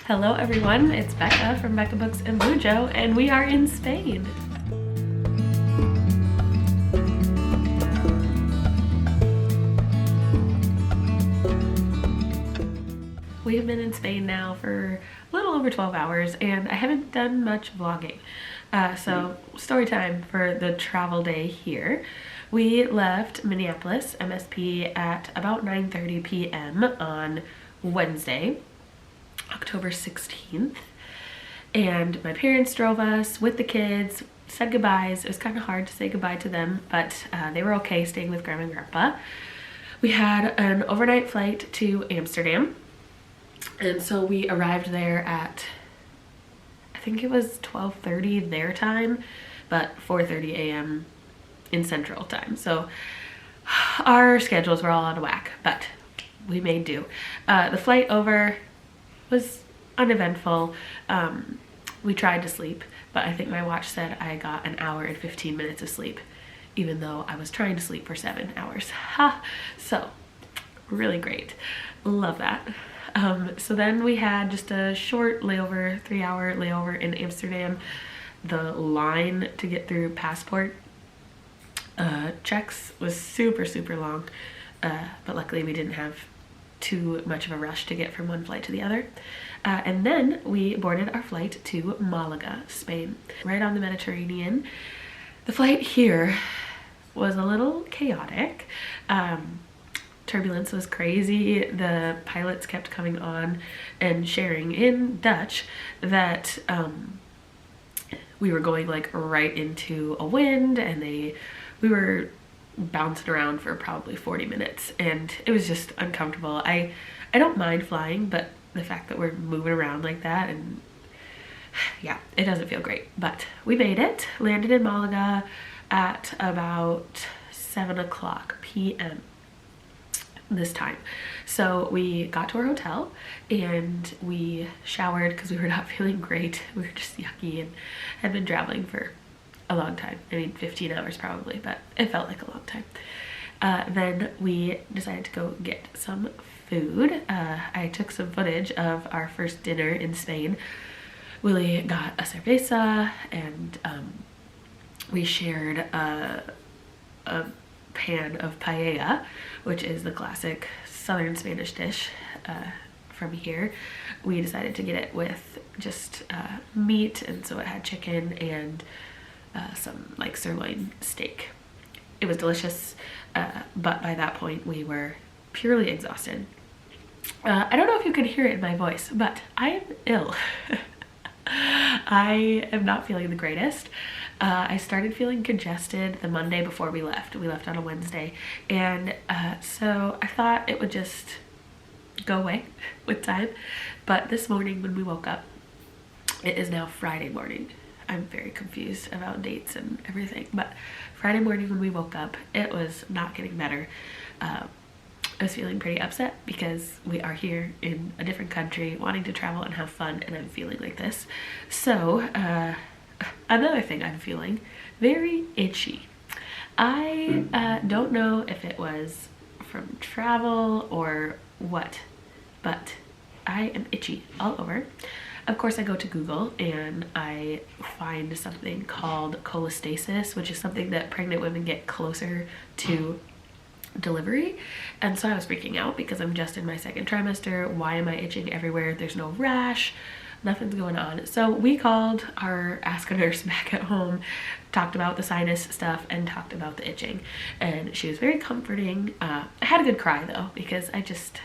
Hello everyone, it's Becca from Becca Books and Bujo, and we are in Spain. We have been in Spain now for a little over 12 hours and I haven't done much vlogging. So story time for the travel day here. We left Minneapolis, MSP, at about 9:30 p.m. on Wednesday, October 16th. And my parents drove us with the kids, said goodbyes. It was kind of hard to say goodbye to them, but they were okay staying with Grandma and Grandpa. We had an overnight flight to Amsterdam. And so we arrived there at, I think it was 12:30 their time, but 4:30 a.m. in Central Time. So our schedules were all out of whack, but we made do. The flight over was uneventful. We tried to sleep, but I think my watch said I got an hour and 15 minutes of sleep, even though I was trying to sleep for 7 hours. Ha! So really great. Love that. So then we had just a short layover, 3-hour layover in Amsterdam. The line to get through passport checks was super long, but luckily we didn't have too much of a rush to get from one flight to the other. And then we boarded our flight to Malaga, Spain, right on the Mediterranean. The flight here was a little chaotic. Turbulence was crazy. The pilots kept coming on and sharing in Dutch that we were going like right into a wind, and we were bouncing around for probably 40 minutes and it was just uncomfortable. I don't mind flying, but the fact that we're moving around like that, and yeah, it doesn't feel great. But we made it, landed in Malaga at about 7:00 p.m. this time. So we got to our hotel and we showered because we were not feeling great. We were just yucky and had been traveling for a long time. I mean, 15 hours probably, but it felt like a long time. Then we decided to go get some food. I took some footage of our first dinner in Spain. Willie got a cerveza and we shared a pan of paella, which is the classic southern Spanish dish from here. We decided to get it with just meat, and so it had chicken and some like sirloin steak. It was delicious, but by that point we were purely exhausted. I don't know if you could hear it in my voice, but I am ill. I am not feeling the greatest. I started feeling congested the Monday before we left. We left on a Wednesday, and so I thought it would just go away with time. But this morning when we woke up, it is now Friday morning. I'm very confused about dates and everything, but Friday morning when we woke up, it was not getting better. I was feeling pretty upset because we are here in a different country wanting to travel and have fun, and I'm feeling like this. So another thing I'm feeling, very itchy. I don't know if it was from travel or what, but I am itchy all over. Of course, I go to Google and I find something called cholestasis, which is something that pregnant women get closer to delivery. And so I was freaking out because I'm just in my second trimester. Why am I itching everywhere? There's no rash, nothing's going on. So we called our Ask a Nurse back at home, talked about the sinus stuff and talked about the itching, and she was very comforting. I had a good cry though, because I just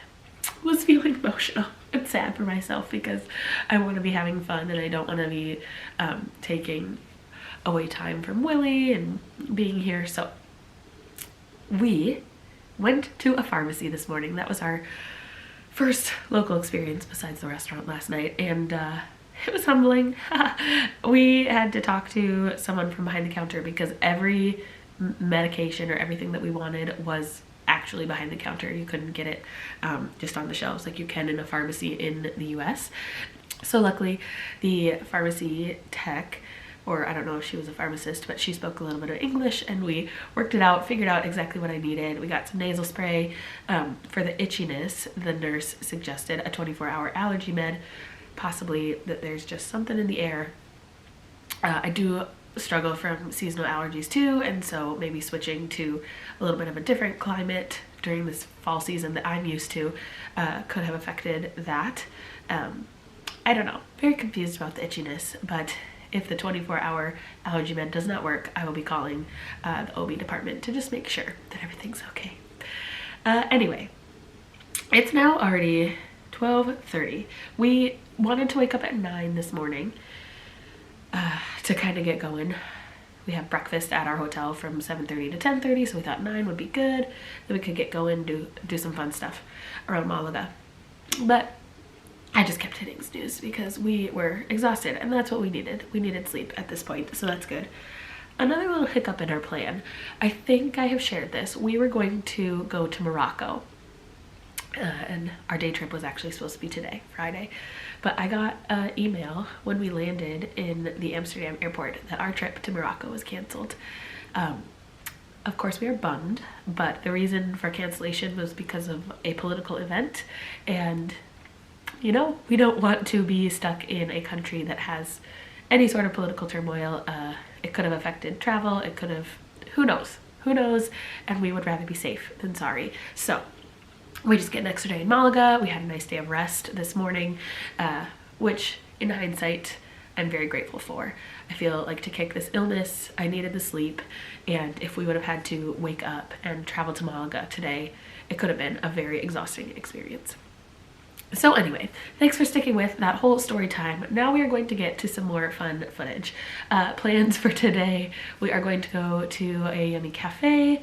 was feeling emotional and sad for myself because I want to be having fun and I don't want to be taking away time from Willie and being here. So we went to a pharmacy this morning. That was our first local experience besides the restaurant last night, and it was humbling. We had to talk to someone from behind the counter because every medication or everything that we wanted was actually behind the counter. You couldn't get it just on the shelves like you can in a pharmacy in the US. So luckily the pharmacy tech, or I don't know if she was a pharmacist, but she spoke a little bit of English and we worked it out, figured out exactly what I needed. We got some nasal spray. For the itchiness, the nurse suggested a 24-hour allergy med. possibly that there's just something in the air. I do struggle from seasonal allergies too, and so maybe switching to a little bit of a different climate during this fall season that I'm used to could have affected that. I don't know, very confused about the itchiness, but if the 24-hour allergy med does not work, I will be calling the OB department to just make sure that everything's okay. Anyway, it's now already 12:30. We wanted to wake up at 9 this morning to kind of get going. We have breakfast at our hotel from 7:30 to 10:30, so we thought 9 would be good. Then we could get going, do some fun stuff around Malaga. But I just kept hitting snooze because we were exhausted, and that's what we needed. We needed sleep at this point, so that's good. Another little hiccup in our plan. I think I have shared this. We were going to go to Morocco, and our day trip was actually supposed to be today, Friday. But I got an email when we landed in the Amsterdam airport that our trip to Morocco was canceled. Of course, we are bummed, but the reason for cancellation was because of a political event, and you know, we don't want to be stuck in a country that has any sort of political turmoil. It could have affected travel, it could have, who knows, and we would rather be safe than sorry. So we just get an extra day in Malaga. We had a nice day of rest this morning, which in hindsight, I'm very grateful for. I feel like to kick this illness, I needed the sleep, and if we would have had to wake up and travel to Malaga today, it could have been a very exhausting experience. So anyway, thanks for sticking with that whole story time. Now we are going to get to some more fun footage. Plans for today, we are going to go to a yummy cafe,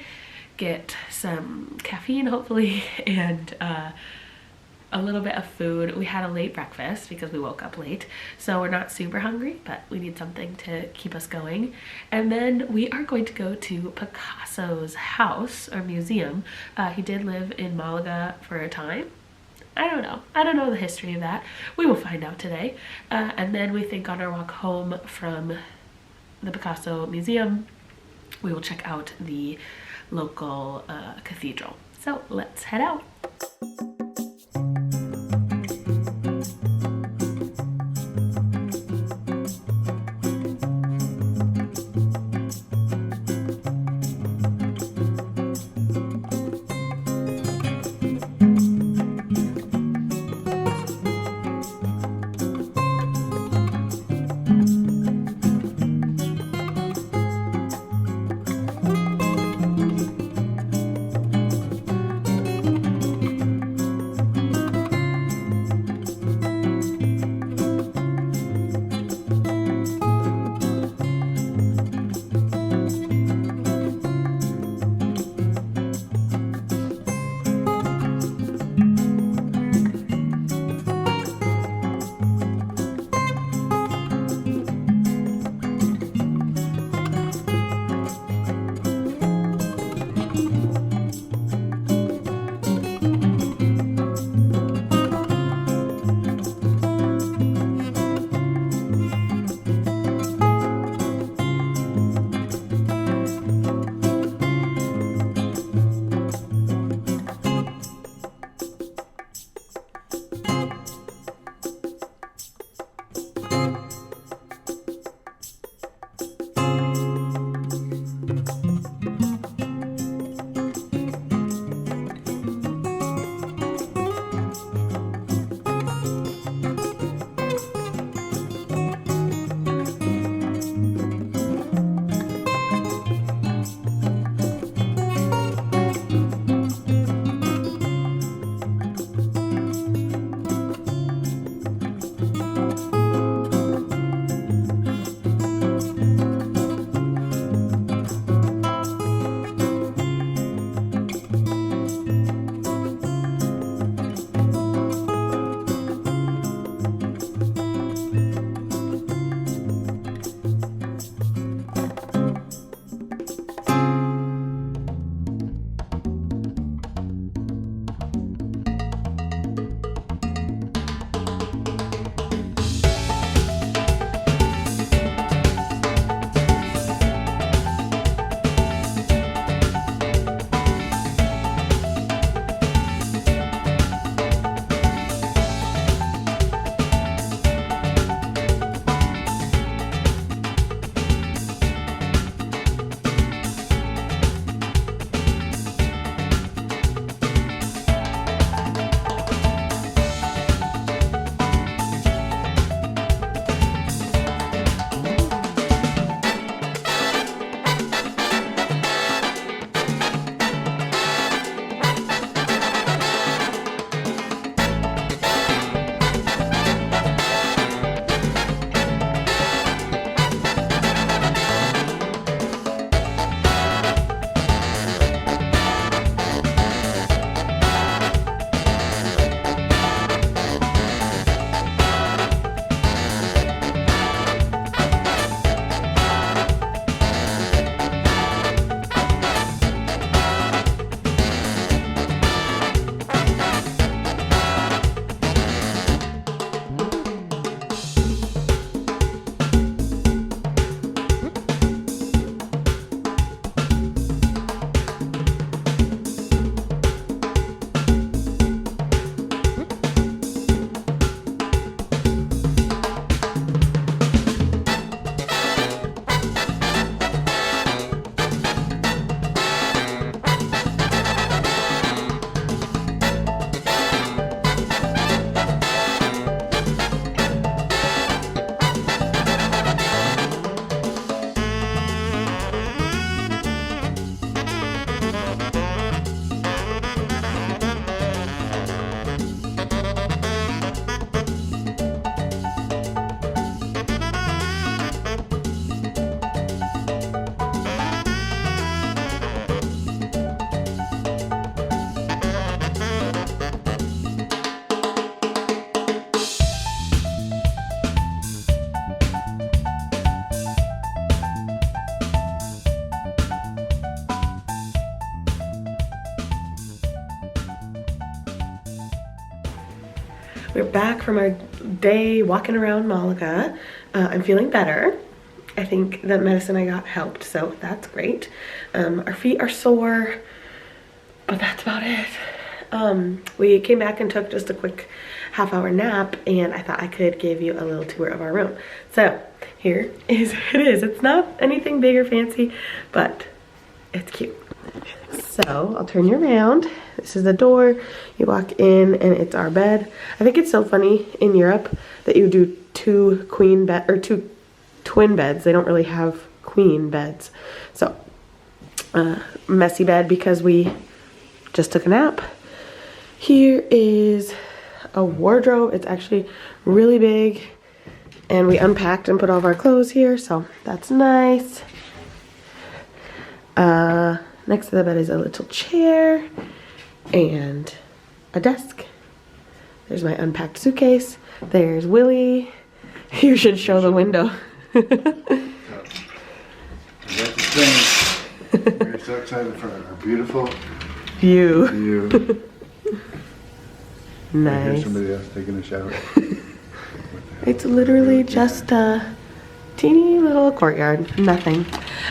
get some caffeine hopefully, and a little bit of food. We had a late breakfast because we woke up late, so we're not super hungry, but we need something to keep us going. And then we are going to go to Picasso's house or museum. He did live in Malaga for a time. I don't know the history of that. We will find out today. And then we think on our walk home from the Picasso Museum, we will check out the local cathedral. So let's head out. We're back from our day walking around Malaga. I'm feeling better. I think the medicine I got helped, so that's great. Our feet are sore, but that's about it. We came back and took just a quick half-hour nap, and I thought I could give you a little tour of our room. So here is it is. It's not anything big or fancy, but it's cute. So I'll turn you around. This is the door. You walk in and it's our bed. I think it's so funny in Europe that you do two twin beds. They don't really have queen beds. So messy bed because we just took a nap. Here is a wardrobe. It's actually really big, and we unpacked and put all of our clothes here, so that's nice. Next to the bed is a little chair and a desk. There's my unpacked suitcase. There's Willie. You should show the window. That's the thing. We're so excited for our beautiful view. Nice. I hear somebody else taking a shower. It's literally just a teeny little courtyard. Nothing.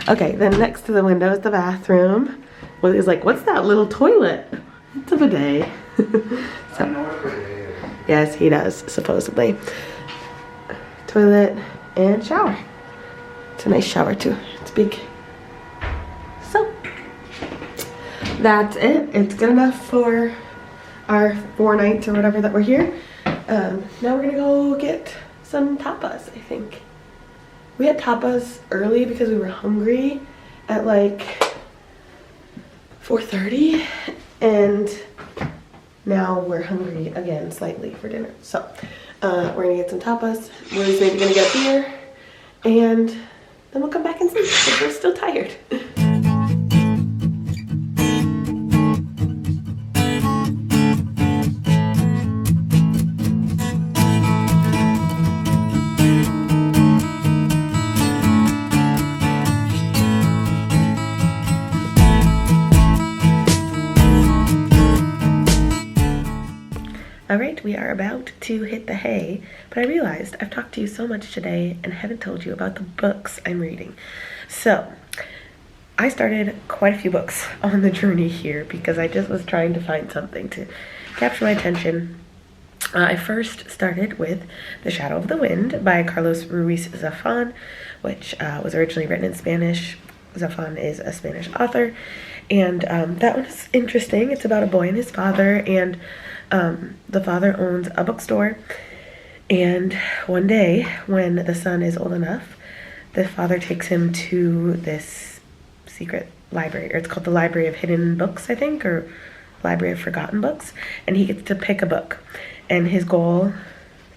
Okay, then next to the window is the bathroom. Willie's like, what's that little toilet? It's a bidet. I know what bidet is. Yes, he does, supposedly. Toilet and shower. It's a nice shower too. It's big. So, that's it. It's good enough for our 4 nights or whatever that we're here. Now we're gonna go get some tapas, I think. We had tapas early because we were hungry at like 4:30, and now we're hungry again slightly for dinner. So we're gonna get some tapas. We're maybe gonna get a beer, and then we'll come back and sleep because we're still tired. Alright, we are about to hit the hay, but I realized I've talked to you so much today and haven't told you about the books I'm reading. So, I started quite a few books on the journey here because I just was trying to find something to capture my attention. I first started with The Shadow of the Wind by Carlos Ruiz Zafón, which was originally written in Spanish. Zafón is a Spanish author, and that one is interesting. It's about a boy and his father, and the father owns a bookstore, and one day when the son is old enough, the father takes him to this secret library, or it's called the Library of Hidden Books, I think, or Library of Forgotten Books, and he gets to pick a book, and his goal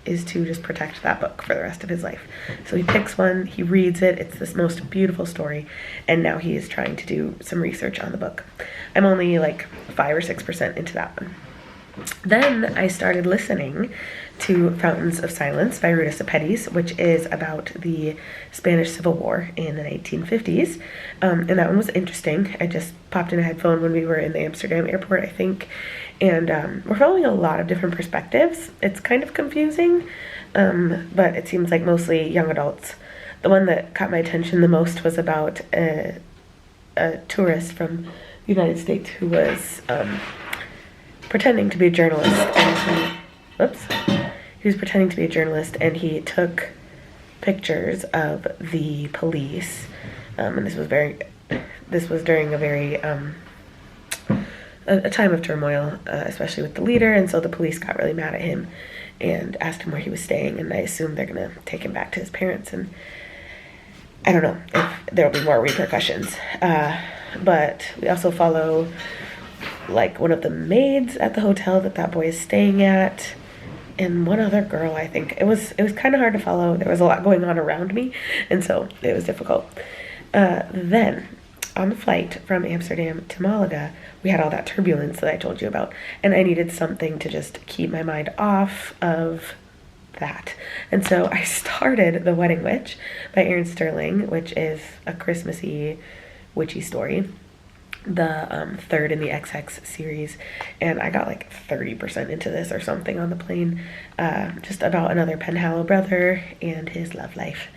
is to just protect that book for the rest of his life. So he picks one, he reads it, it's this most beautiful story, and now he is trying to do some research on the book. I'm only like 5 or 6% into that one. Then I started listening to Fountains of Silence by Ruta Sepetys, which is about the Spanish Civil War in the 1950s. And that one was interesting. I just popped in a headphone when we were in the Amsterdam airport, I think. And we're following a lot of different perspectives. It's kind of confusing, but it seems like mostly young adults. The one that caught my attention the most was about a tourist from the United States who was pretending to be a journalist, and he was pretending to be a journalist, and he took pictures of the police, and this was during a very a time of turmoil, especially with the leader, and so the police got really mad at him and asked him where he was staying, and I assume they're gonna take him back to his parents, and I don't know if there'll be more repercussions, but we also follow like one of the maids at the hotel that boy is staying at, and one other girl, I think. It was kind of hard to follow. There was a lot going on around me, and so it was difficult. Then, on the flight from Amsterdam to Malaga, we had all that turbulence that I told you about, and I needed something to just keep my mind off of that. And so I started The Wedding Witch by Erin Sterling, which is a Christmassy witchy story. the third in the XX series, and I got like 30% into this or something on the plane, just about another Penhallow brother and his love life.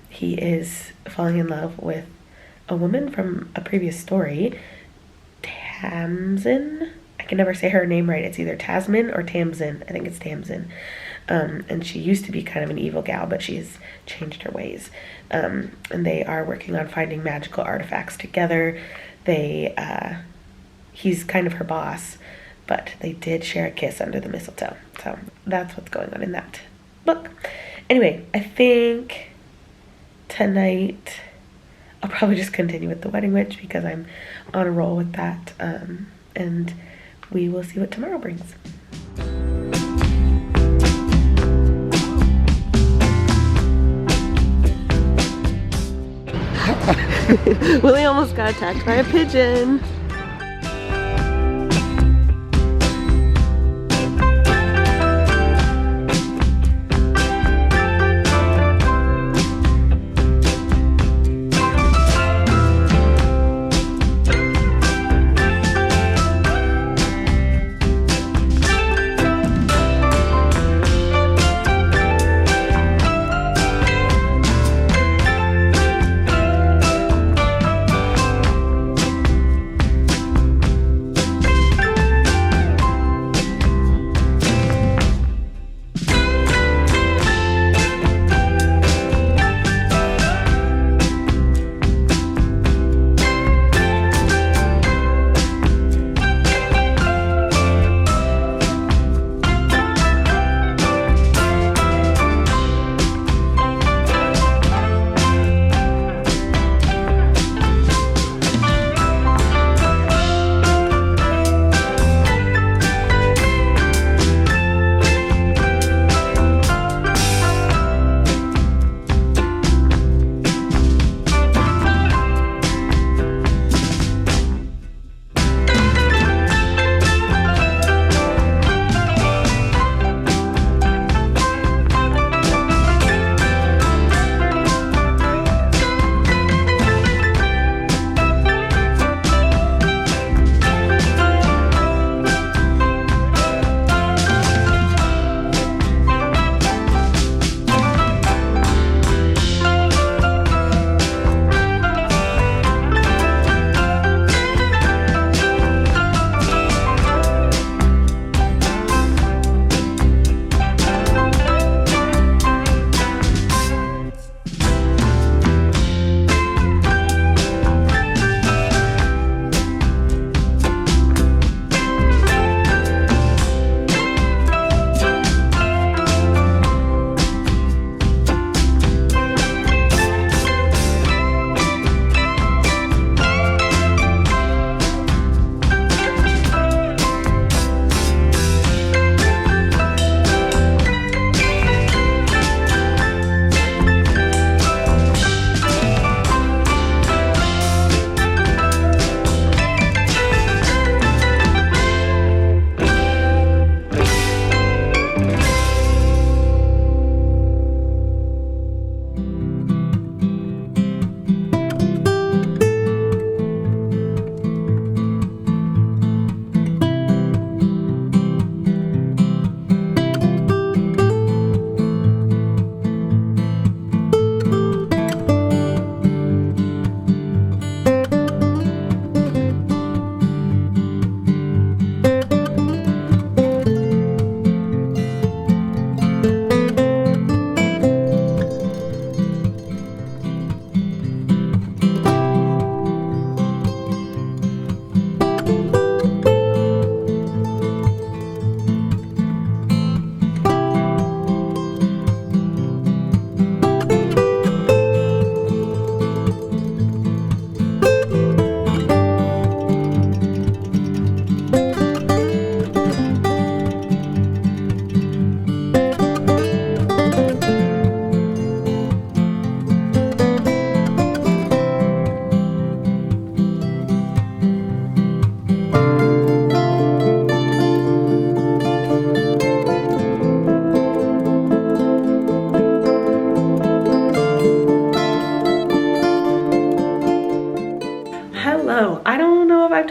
He is falling in love with a woman from a previous story, Tamsin. I can never say her name right. It's either Tasman or Tamsin. I think it's Tamsin. And she used to be kind of an evil gal, but she's changed her ways. And they are working on finding magical artifacts together. He's kind of her boss, but they did share a kiss under the mistletoe. So that's what's going on in that book. Anyway, I think tonight I'll probably just continue with The Wedding Witch because I'm on a roll with that. And we will see what tomorrow brings. Willie almost got attacked by a pigeon.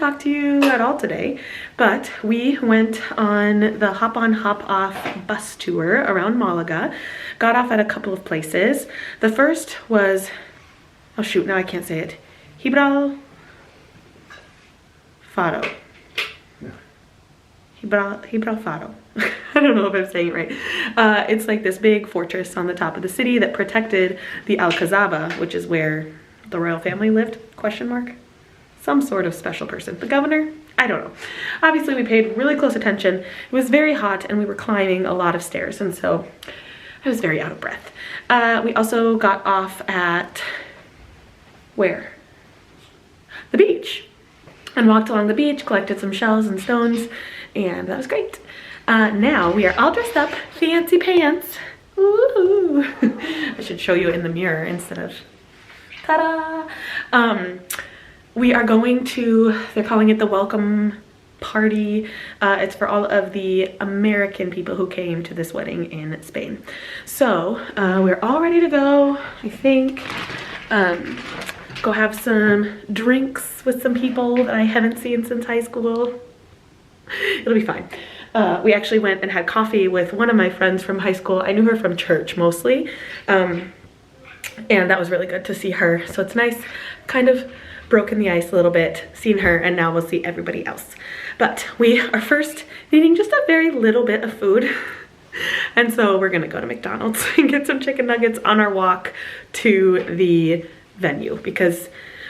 talk to you at all today, but we went on the hop on hop off bus tour around Malaga, got off at a couple of places. The first was, oh shoot, now I can't say it, Gibralfaro. Gibralfaro. I don't know if I'm saying it right. It's like this big fortress on the top of the city that protected the Alcazaba, which is where the royal family lived, question mark. Some sort of special person. The governor? I don't know. Obviously we paid really close attention. It was very hot and we were climbing a lot of stairs, and so I was very out of breath. We also got off at, where? The beach. And walked along the beach, collected some shells and stones, and that was great. Now we are all dressed up, fancy pants. Ooh. I should show you in the mirror instead of, ta-da! We are going to, they're calling it the welcome party. It's for all of the American people who came to this wedding in Spain. So we're all ready to go, I think. Go have some drinks with some people that I haven't seen since high school. It'll be fine. We actually went and had coffee with one of my friends from high school. I knew her from church mostly. And that was really good to see her. So it's nice, kind of broken the ice a little bit, seen her, and now we'll see everybody else. But we are first eating just a very little bit of food. And so we're gonna go to McDonald's and get some chicken nuggets on our walk to the venue, because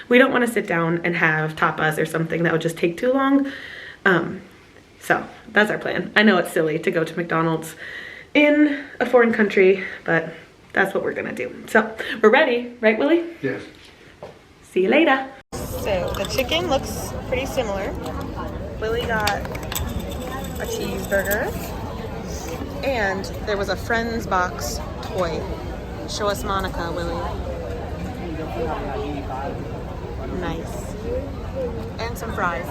we don't want to sit down and have tapas or something that would just take too long. So that's our plan. I know it's silly to go to McDonald's in a foreign country, but that's what we're gonna do. So we're ready, right, Willie? Yes. See you later. So the chicken looks pretty similar. Willie got a cheeseburger, and there was a Friends box toy. Show us Monica, Willie. Nice. And some fries.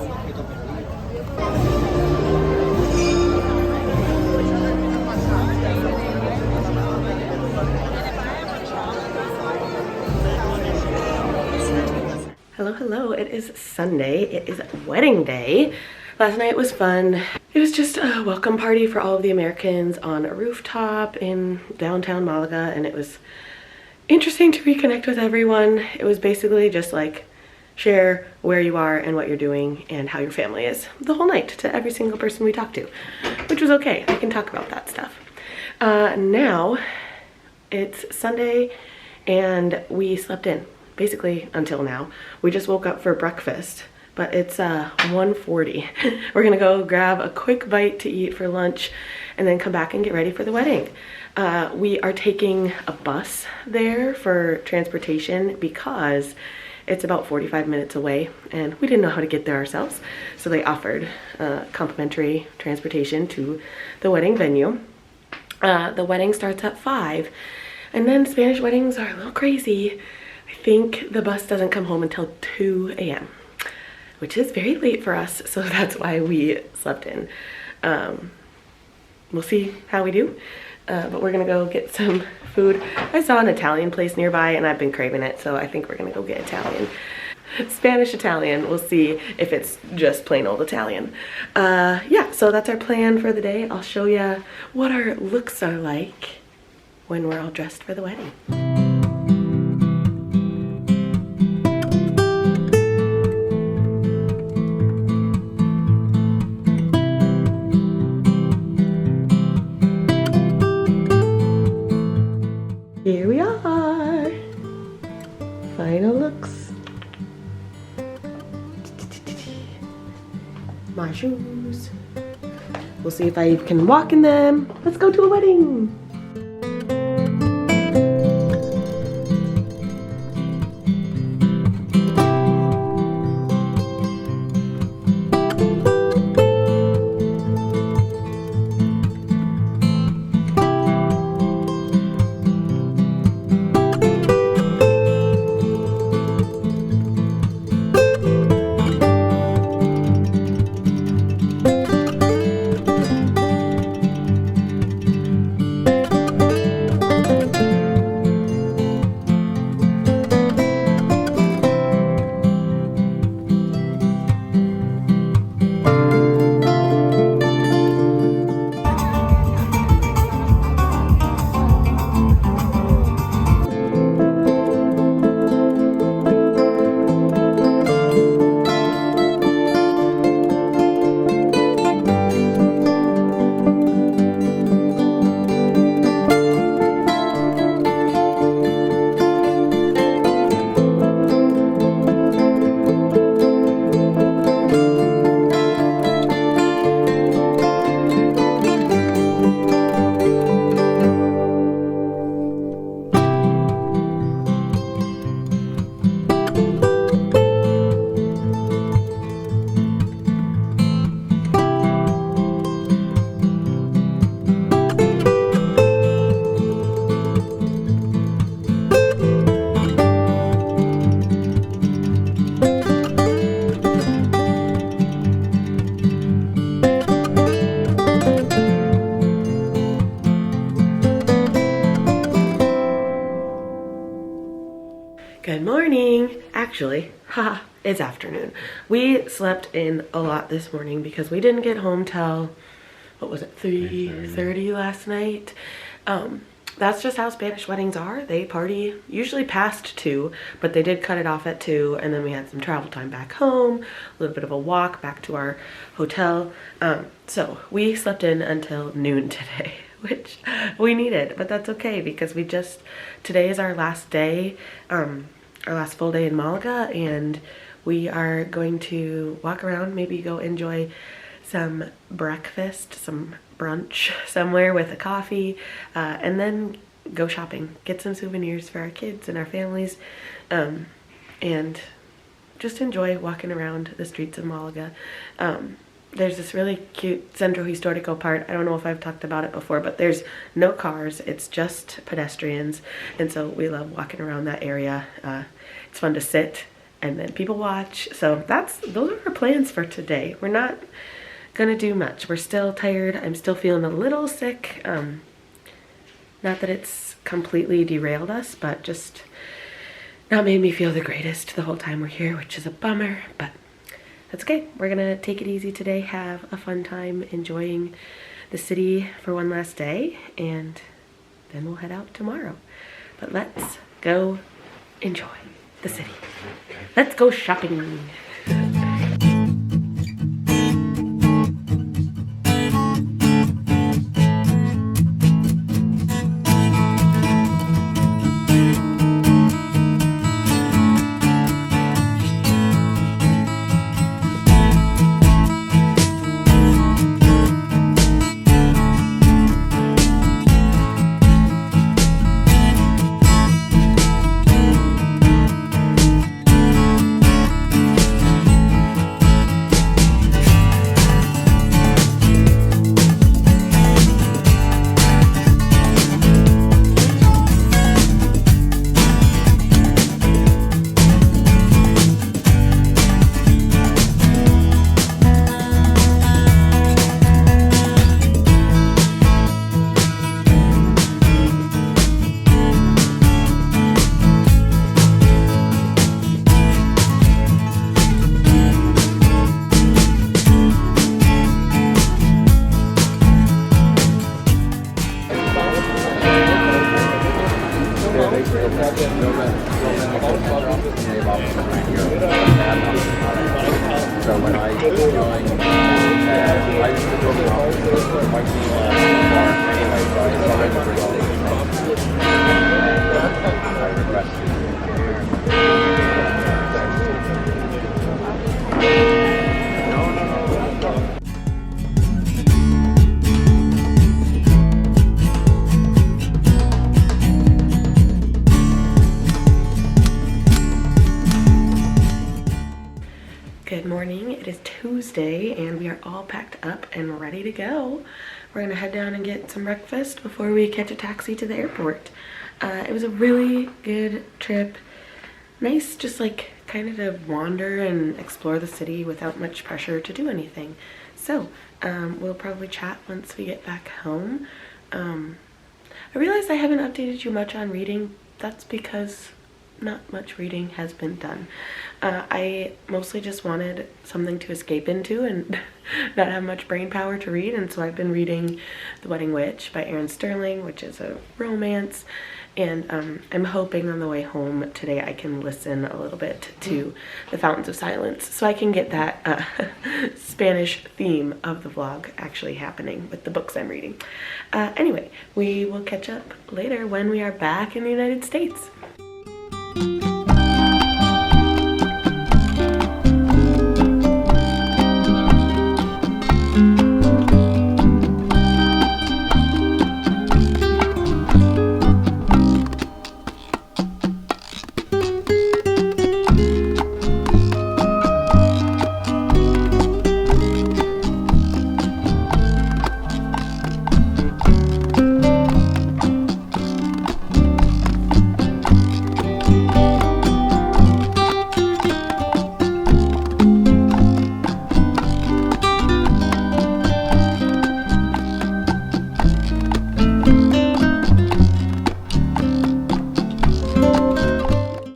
Hello, hello. It is Sunday. It is wedding day. Last night was fun. It was just a welcome party for all of the Americans on a rooftop in downtown Malaga, and it was interesting to reconnect with everyone. It was basically just like share where you are and what you're doing and how your family is the whole night to every single person we talked to, which was okay. I can talk about that stuff. Now it's Sunday and we slept in basically until now. We just woke up for breakfast, but it's 1:40. We're gonna go grab a quick bite to eat for lunch and then come back and get ready for the wedding. We are taking a bus there for transportation because it's about 45 minutes away and we didn't know how to get there ourselves. So they offered complimentary transportation to the wedding venue. The wedding starts at 5, and then Spanish weddings are a little crazy. I think the bus doesn't come home until 2 a.m., which is very late for us. So that's why we slept in. We'll see how we do. But we're gonna go get some food. I saw an Italian place nearby and I've been craving it, so I think we're gonna go get Italian. Spanish Italian, we'll see if it's just plain old Italian. Yeah, so that's our plan for the day. I'll show you what our looks are like when we're all dressed for the wedding. Here we are, final looks. My shoes. We'll see if I can walk in them. Let's go to a wedding. Good morning. Actually, haha, it's afternoon. We slept in a lot this morning because we didn't get home till, what was it, 3:30 last night. That's just how Spanish weddings are. They party usually past 2, but they did cut it off at 2, and then we had some travel time back home, a little bit of a walk back to our hotel. So we slept in until noon today, which we needed, but that's okay because today is our last day, our last full day in Malaga, and we are going to walk around, maybe go enjoy some breakfast, some brunch somewhere with a coffee, and then go shopping, get some souvenirs for our kids and our families, and just enjoy walking around the streets of Malaga. There's this really cute Centro Histórico part. I don't know if I've talked about it before, but there's no cars. It's just pedestrians. And so we love walking around that area. It's fun to sit and then people watch. So those are our plans for today. We're not gonna do much. We're still tired. I'm still feeling a little sick. Not that it's completely derailed us, but just not made me feel the greatest the whole time we're here, which is a bummer, but that's okay. We're gonna take it easy today, have a fun time enjoying the city for one last day, and then we'll head out tomorrow. But let's go enjoy the city. Let's go shopping. So when I joined, I used to go to my team anyway, so I already resolved I requested. Good morning. It is Tuesday and we are all packed up and ready to go. We're gonna head down and get some breakfast before we catch a taxi to the airport. It was a really good trip. Nice just like kind of to wander and explore the city without much pressure to do anything. So we'll probably chat once we get back home. I realized I haven't updated you much on reading. That's because not much reading has been done. I mostly just wanted something to escape into and not have much brain power to read, and so I've been reading The Wedding Witch by Erin Sterling, which is a romance, and I'm hoping on the way home today I can listen a little bit to The Fountains of Silence so I can get that Spanish theme of the vlog actually happening with the books I'm reading. Anyway, we will catch up later when we are back in the United States.